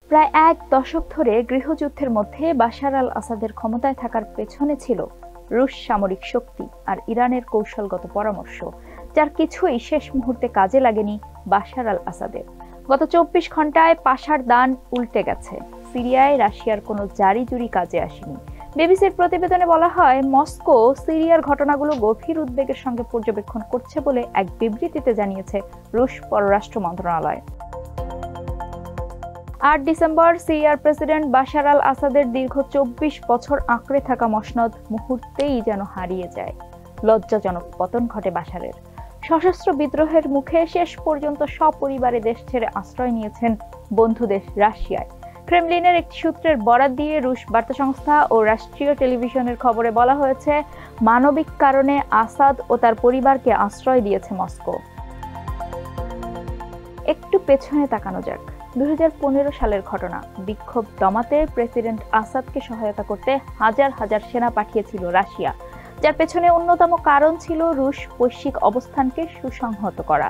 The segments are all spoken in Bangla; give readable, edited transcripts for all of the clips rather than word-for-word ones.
প্রায় এক দশক ধরে গৃহযুদ্ধের মধ্যে বাশার আল আসাদের ক্ষমতায় থাকার পেছনে ছিল রুশ সামরিক শক্তি আর ইরানের কৌশলগত পরামর্শ, যার কিছুই শেষ মুহূর্তে কাজে লাগেনি বাশার আল আসাদের। গত 24 ঘন্টায় পাশার দান উল্টে গেছে। সিরিয়ায় রাশিয়ার কোনো জারি-জুরি কাজে আসেনি। বিবিসির প্রতিবেদনে বলা হয়, মস্কো সিরিয়ার ঘটনাগুলো গভীর উদ্বেগের সঙ্গে পর্যবেক্ষণ করছে বলে এক বিবৃতিতে জানিয়েছে রুশ পররাষ্ট্র মন্ত্রণালয়। 8 ডিসেম্বর সিরিয়ার প্রেসিডেন্ট বাশার আল আসাদের দীর্ঘ 24 বছর আঁকড়ে থাকা মসনদ মুহূর্তেই যেন হারিয়ে যায়। লজ্জাজনক পতন ঘটে বাশারের। সশস্ত্র বিদ্রোহের মুখে শেষ পর্যন্ত সপরিবারে দেশ ছেড়ে আশ্রয় নিয়েছেন বন্ধু দেশ রাশিয়ায়। ক্রেমলিনের একটি সূত্রের বরাত দিয়ে রুশ বার্তা সংস্থা ও রাষ্ট্রীয় টেলিভিশনের খবরে বলা হয়েছে, মানবিক কারণে আসাদ ও তার পরিবারকে আশ্রয় দিয়েছে মস্কো। একটু পেছনে তাকানো যাক। 2015 সালের ঘটনা। বিক্ষোভ দমাতে প্রেসিডেন্ট আসাদকে সহায়তা করতে হাজার হাজার সেনা পাঠিয়েছিল রাশিয়া, যার পেছনে অন্যতম কারণ ছিল রুশ বৈশ্বিক অবস্থানকে সুসংহত করা।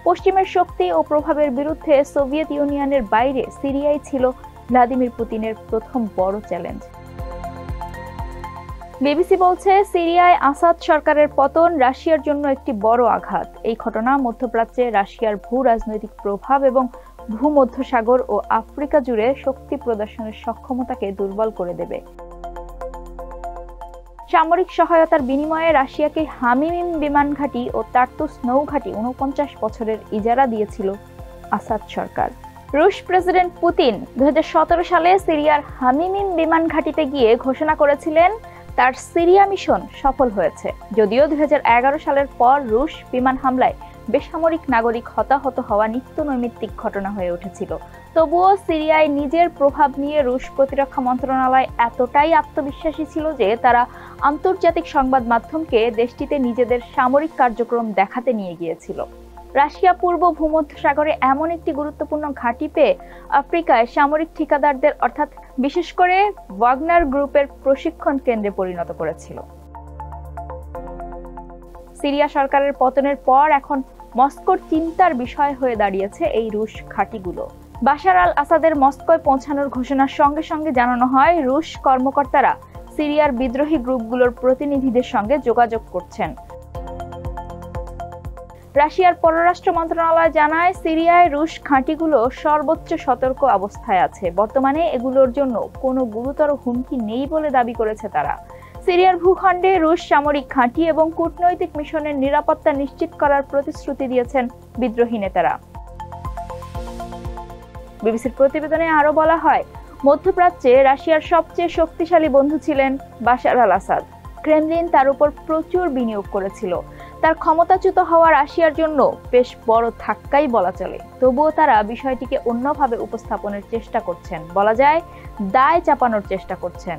পশ্চিমের শক্তি ও প্রভাবের বিরুদ্ধে সোভিয়েত ইউনিয়নের বাইরে সিরিয়াই ছিল ভ্লাদিমির পুতিনের প্রথম বড় চ্যালেঞ্জ। বিবিসি বলছে, সিরিয়ায় আসাদ সরকারের পতন রাশিয়ার জন্য একটি বড় আঘাত। এই ঘটনা মধ্যপ্রাচ্যে রাশিয়ার ভূ রাজনৈতিক প্রভাব এবং ভূমধ্যসাগর ও আফ্রিকা জুড়ে শক্তি প্রদর্শনের সক্ষমতাকে দুর্বল করে দেবে। সামরিক সহায়তার বিনিময়ে রাশিয়াকে হামিমিম বিমান ঘাঁটি ও তার্তুস নৌঘাঁটি 49 বছরের ইজারা দিয়েছিল আসাদ সরকার। রুশ প্রেসিডেন্ট পুতিন 2017 সালে সিরিয়ার হামিমিম বিমান ঘাঁটিতে গিয়ে ঘোষণা করেছিলেন তার সিরিয়া মিশন সফল হয়েছে। যদিও 2011 সালের পর রুশ বিমান হামলায় বেসামরিক নাগরিক হতাহত হওয়া নিত্য নৈমিত্তিক ঘটনা হয়ে উঠেছিল, তবুও সিরিয়ায় নিজের প্রভাব নিয়ে রুশ প্রতিরক্ষা মন্ত্রণালয় এতটাই আত্মবিশ্বাসী ছিল যে তারা আন্তর্জাতিক সংবাদ মাধ্যমকে দেশটিতে নিজেদের সামরিক কার্যক্রম দেখাতে নিয়ে গিয়েছিল। রাশিয়া পূর্ব ভূমধ্যসাগরে এমন একটি গুরুত্বপূর্ণ ঘাঁটি পেয়ে আফ্রিকায় সামরিক ঠিকাদারদের অর্থাৎ বিশেষ করে ওয়াগনার গ্রুপের প্রশিক্ষণ কেন্দ্রে পরিণত করেছিল। সিরিয়া সরকারের পতনের পর এখন মস্কোর চিন্তার বিষয় হয়ে দাঁড়িয়েছে এই রুশ ঘাঁটিগুলো। বাশার আল আসাদের মস্কোয় পৌঁছানোর ঘোষণার সঙ্গে সঙ্গে জানানো হয়, রুশ কর্মকর্তারা সিরিয়ার বিদ্রোহী গ্রুপগুলোর প্রতিনিধিদের সঙ্গে যোগাযোগ করছেন। রাশিয়ার পররাষ্ট্র মন্ত্রণালয় জানায়, সিরিয়ায় রুশ ঘাঁটিগুলো সর্বোচ্চ সতর্ক অবস্থায় আছে। বর্তমানে এগুলোর জন্য কোনো গুরুতর হুমকি নেই বলে দাবি করেছে তারা। সিরিয়ার ভূখণ্ডে রুশ সামরিক ঘাঁটি এবং কূটনৈতিক মিশনের নিরাপত্তা নিশ্চিত করার প্রতিশ্রুতি দিয়েছেন বিদ্রোহী নেতারা। বিবিসির প্রতিবেদনে আরো বলা হয়, মধ্যপ্রাচ্যে রাশিয়ার সবচেয়ে শক্তিশালী বন্ধু ছিলেন বাশার আল আসাদ। ক্রেমলিন তার উপর প্রচুর বিনিয়োগ করেছিল। তার ক্ষমতাচ্যুত হওয়া রাশিয়ার জন্য বেশ বড় ধাক্কাই বলা চলে। তবুও তারা বিষয়টিকে অন্যভাবে উপস্থাপনের চেষ্টা করছেন, বলা যায় দায় চাপানোর চেষ্টা করছেন।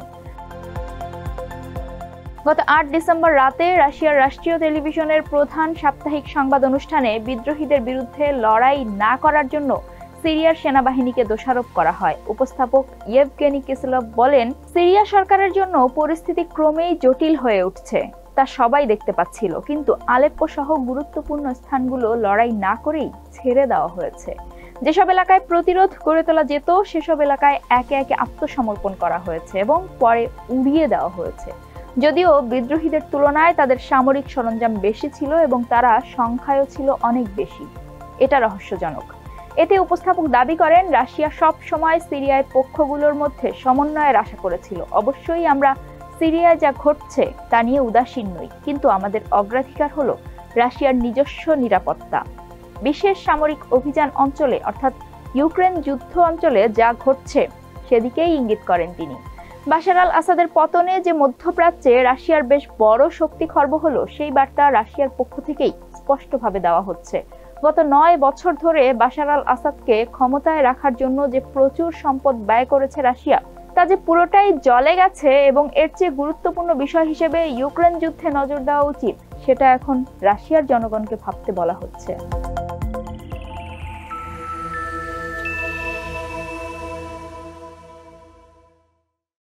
গত 8 ডিসেম্বর রাতে রাশিয়ার রাষ্ট্রীয় টেলিভিশনের প্রধান সাপ্তাহিক সংবাদ অনুষ্ঠানে বিদ্রোহীদের বিরুদ্ধে লড়াই না করার জন্য সিরিয়ার সেনাবাহিনীকে দোষারোপ করা হয়। উপস্থাপক ইয়েভগেনি কিসেলভ বলেন, সিরিয়া সরকারের জন্য পরিস্থিতি ক্রমেই জটিল হয়ে উঠছে, তা সবাই দেখতে পাচ্ছিল, কিন্তু আলেপ্পো সহ গুরুত্বপূর্ণ স্থানগুলো লড়াই না করেই ছেড়ে দেওয়া হয়েছে। যেসব এলাকায় প্রতিরোধ গড়ে তোলা যেত সেসব এলাকায় একে একে আত্মসমর্পণ করা হয়েছে এবং পরে উড়িয়ে দেওয়া হয়েছে। যদিও বিদ্রোহীদের তুলনায় তাদের সামরিক সরঞ্জাম বেশি ছিল এবং তারা সংখ্যায়ও ছিল অনেক বেশি। এটা রহস্যজনক। এতে উপস্থাপক দাবি করেন, রাশিয়া সব সময় সিরিয়ায় পক্ষগুলোর মধ্যে সমন্বয়ের আশা করেছিল। অবশ্যই আমরা সিরিয়ায় যা ঘটছে তা নিয়ে উদাসীন নই, কিন্তু আমাদের অগ্রাধিকার হলো রাশিয়ার নিজস্ব নিরাপত্তা। বিশেষ সামরিক অভিযান অঞ্চলে অর্থাৎ ইউক্রেন যুদ্ধ অঞ্চলে যা ঘটছে সেদিকেই ইঙ্গিত করেন তিনি। বাশার আল আসাদের পতনে যে মধ্যপ্রাচ্যে রাশিয়ার বেশ বড় শক্তি খর্ব হলো, সেই বার্তা রাশিয়ার পক্ষ থেকেই স্পষ্টভাবে দেওয়া হচ্ছে। গত 9 বছর ধরে বাশার আল আসাদকে ক্ষমতায় রাখার জন্য যে প্রচুর সম্পদ ব্যয় করেছে রাশিয়া, তা যে পুরোটাই জলে গেছে এবং এর চেয়ে গুরুত্বপূর্ণ বিষয় হিসেবে ইউক্রেন যুদ্ধে নজর দেওয়া উচিত, সেটা এখন রাশিয়ার জনগণকে ভাবতে বলা হচ্ছে।